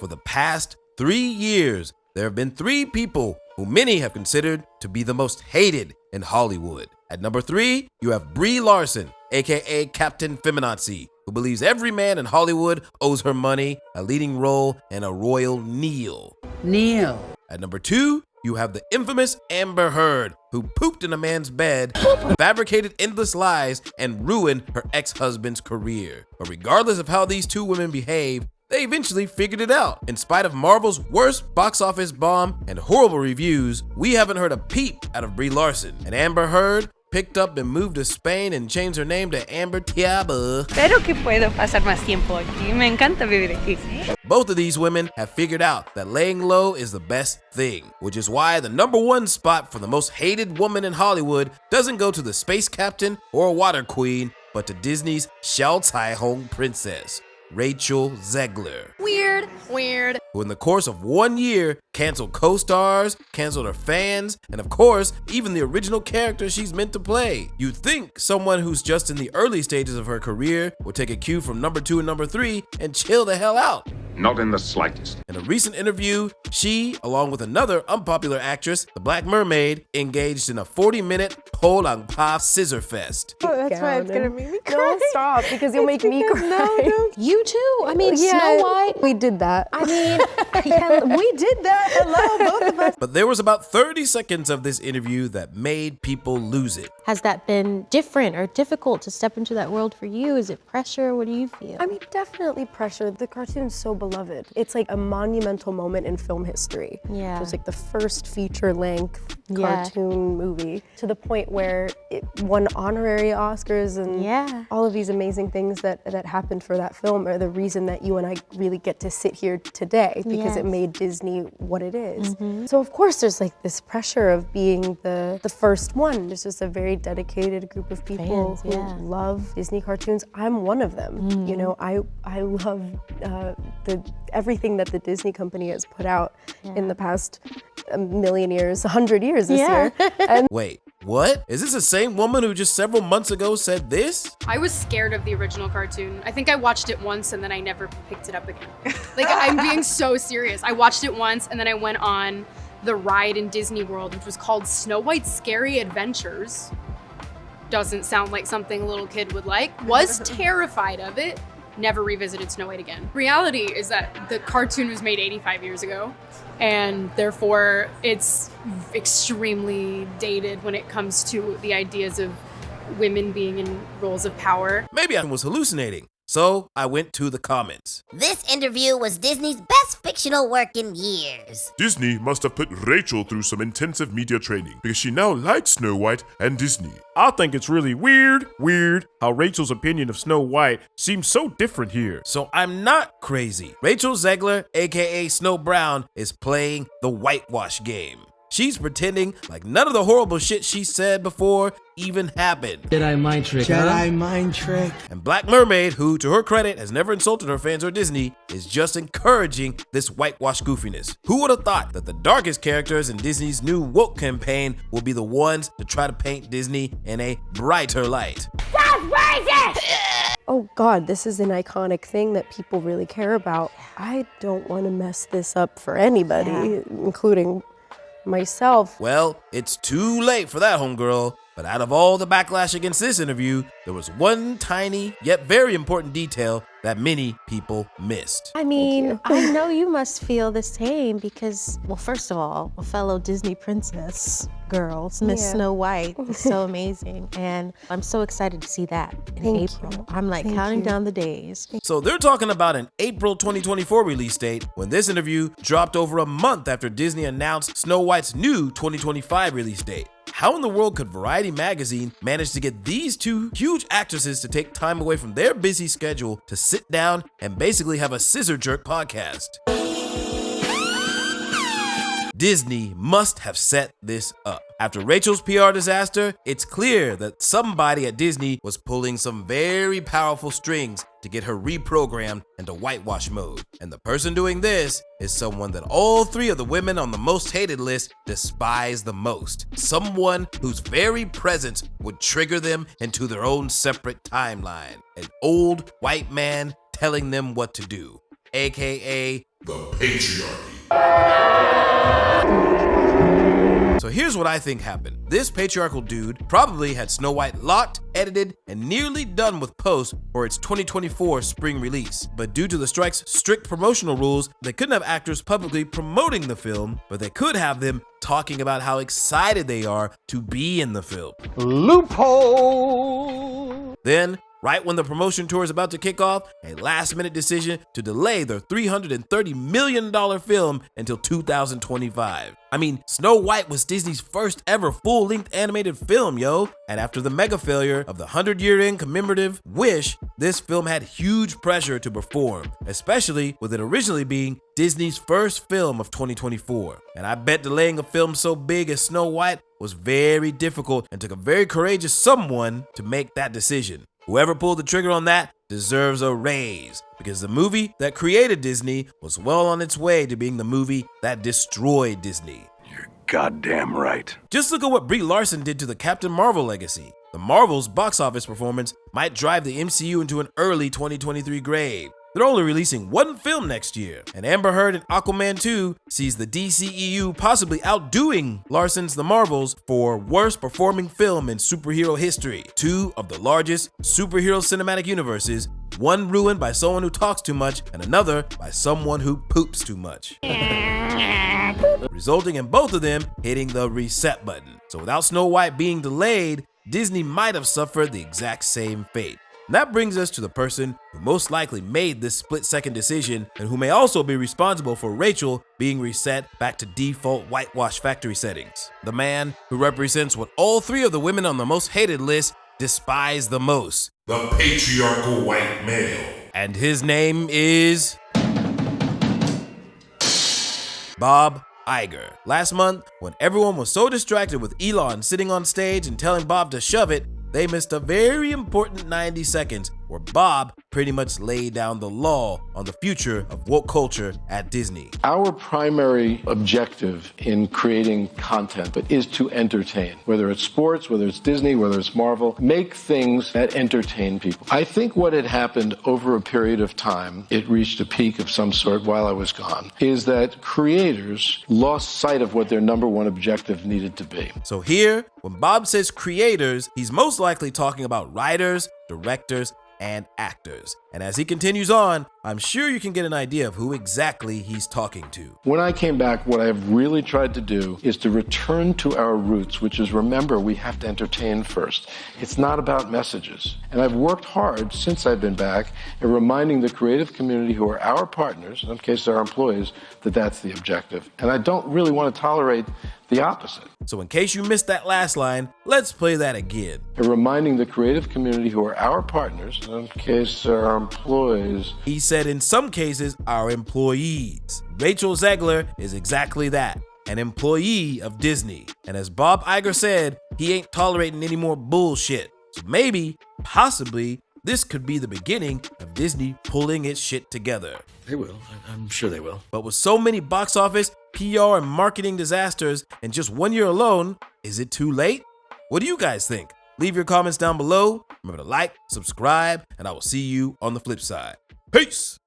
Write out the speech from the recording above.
For the past 3 years, there have been 3 people who many have considered to be the most hated in Hollywood. At number 3, you have Brie Larson, aka Captain Feminazi, who believes every man in Hollywood owes her money, a leading role, and a royal kneel. At number 2, you have the infamous Amber Heard, who pooped in a man's bed, fabricated endless lies, and ruined her ex-husband's career. But regardless of how these 2 women behave, they eventually figured it out. In spite of Marvel's worst box office bomb and horrible reviews, we haven't heard a peep out of Brie Larson. And Amber Heard picked up and moved to Spain and changed her name to Amber Tiaba. Espero que puedo pasar más tiempo aquí. Me encanta vivir aquí. Both of these women have figured out that laying low is the best thing, which is why the number 1 spot for the most hated woman in Hollywood doesn't go to the space captain or water queen, but to Disney's Xiao Cai Hong princess, Rachel Zegler. Weird. Who in the course of 1 year canceled co-stars, canceled her fans, and of course, even the original character she's meant to play. You'd think someone who's just in the early stages of her career would take a cue from number 2 and number 3 and chill the hell out. Not in the slightest. In a recent interview, she, along with another unpopular actress, the Black Mermaid, engaged in a 40-minute pole on pa scissor fest. Oh, that's why it's gonna make me cry. No, stop, because you'll make me cry. No. You too. I mean, Yeah, Snow White. We did that. I mean, we did that. Hello, both of us. But there was about 30 seconds of this interview that made people lose it. Has that been different or difficult to step into that world for you? Is it pressure? What do you feel? I mean, definitely pressure. The cartoon's so beloved. It's like a monumental moment in film history. Yeah. It was like the first feature-length Yeah. cartoon movie, to the point where it won honorary Oscars, and Yeah. all of these amazing things that happened for that film are the reason that you and I really get to sit here today, because it Yes. made Disney what it is. So of course there's like this pressure of being the first one. There's just a very dedicated group of people Fans, who yeah. love Disney cartoons. I'm one of them. You know, I love everything that the Disney company has put out in the past 1,000,000 years, 100 years this year. And Wait, what? Is this the same woman who just several months ago said this? I was scared of the original cartoon. I think I watched it once and then I never picked it up again. Like, I'm being so serious. I watched it once and then I went on the ride in Disney World, which was called Snow White's Scary Adventures. Doesn't sound like something a little kid would like. Was terrified of it. Never revisited Snow White again. Reality is that the cartoon was made 85 years ago, and therefore it's extremely dated when it comes to the ideas of women being in roles of power. Maybe I was hallucinating. So I went to the comments. This interview was Disney's best fictional work in years. Disney must have put Rachel through some intensive media training because she now likes Snow White and Disney. I think it's really weird how Rachel's opinion of Snow White seems so different here. So I'm not crazy. Rachel Zegler, aka Snow Brown, is playing the whitewash game. She's pretending like none of the horrible shit she said before even happened. Jedi mind trick, Jedi mind trick. And Black Mermaid, who to her credit has never insulted her fans or Disney, is just encouraging this whitewash goofiness. Who would have thought that the darkest characters in Disney's new woke campaign will be the ones to try to paint Disney in a brighter light? That's racist! oh God, this is an iconic thing that people really care about. I don't want to mess this up for anybody, including myself. Well, it's too late for that, homegirl. But out of all the backlash against this interview, there was one tiny yet very important detail that many people missed. I mean, I know you must feel the same because, well, first of all, a fellow Disney princess girl, Miss Snow White, is so amazing. And I'm so excited to see that in April. I'm like counting down the days. So they're talking about an April 2024 release date when this interview dropped over a month after Disney announced Snow White's new 2025 release date. How in the world could Variety magazine manage to get these two huge actresses to take time away from their busy schedule to sit down and basically have a scissor jerk podcast? Disney must have set this up. After Rachel's PR disaster, it's clear that somebody at Disney was pulling some very powerful strings to get her reprogrammed into whitewash mode. And the person doing this is someone that all three of the women on the most hated list despise the most. Someone whose very presence would trigger them into their own separate timeline. An old white man telling them what to do. aka the patriarchy. So here's what I think happened. This patriarchal dude probably had Snow White locked, edited, and nearly done with post for its 2024 spring release. But due to the strike's strict promotional rules, they couldn't have actors publicly promoting the film, but they could have them talking about how excited they are to be in the film. Loophole! Then, right when the promotion tour is about to kick off, a last-minute decision to delay their $330 million film until 2025. I mean, Snow White was Disney's first ever full-length animated film, yo. And after the mega failure of the 100-year-end commemorative Wish, this film had huge pressure to perform, especially with it originally being Disney's first film of 2024. And I bet delaying a film so big as Snow White was very difficult and took a very courageous someone to make that decision. Whoever pulled the trigger on that deserves a raise, because the movie that created Disney was well on its way to being the movie that destroyed Disney. You're goddamn right. Just look at what Brie Larson did to the Captain Marvel legacy. The Marvel's box office performance might drive the MCU into an early 2023 grave. They're only releasing one film next year, and Amber Heard in Aquaman 2 sees the DCEU possibly outdoing Larson's The Marvels for worst performing film in superhero history. Two of the largest superhero cinematic universes, one ruined by someone who talks too much and another by someone who poops too much. Resulting in both of them hitting the reset button. So without Snow White being delayed, Disney might have suffered the exact same fate. And that brings us to the person who most likely made this split-second decision and who may also be responsible for Rachel being reset back to default whitewash factory settings. The man who represents what all three of the women on the most hated list despise the most. The patriarchal white male. And his name is Bob Iger. Last month, when everyone was so distracted with Elon sitting on stage and telling Bob to shove it, they missed a very important 90 seconds where Bob pretty much laid down the law on the future of woke culture at Disney. Our primary objective in creating content is to entertain. Whether it's sports, whether it's Disney, whether it's Marvel, make things that entertain people. I think what had happened over a period of time, it reached a peak of some sort while I was gone, is that creators lost sight of what their number one objective needed to be. So here, when Bob says creators, he's most likely talking about writers, directors, and actors. And as he continues on, I'm sure you can get an idea of who exactly he's talking to. When I came back, what I've really tried to do is to return to our roots, which is, remember, we have to entertain first. It's not about messages. And I've worked hard since I've been back at reminding the creative community, who are our partners, in some cases our employees, that that's the objective. And I don't really want to tolerate the opposite. So in case you missed that last line, let's play that again. And reminding the creative community, who are our partners, in some cases our employees. He said in some cases, our employees. Rachel Zegler is exactly that, an employee of Disney. And as Bob Iger said, he ain't tolerating any more bullshit. So maybe, possibly, this could be the beginning of Disney pulling its shit together. They will. I'm sure they will. But with so many box office, PR, and marketing disasters in just 1 year alone, is it too late? What do you guys think? Leave your comments down below. Remember to like, subscribe, and I will see you on the flip side. Peace!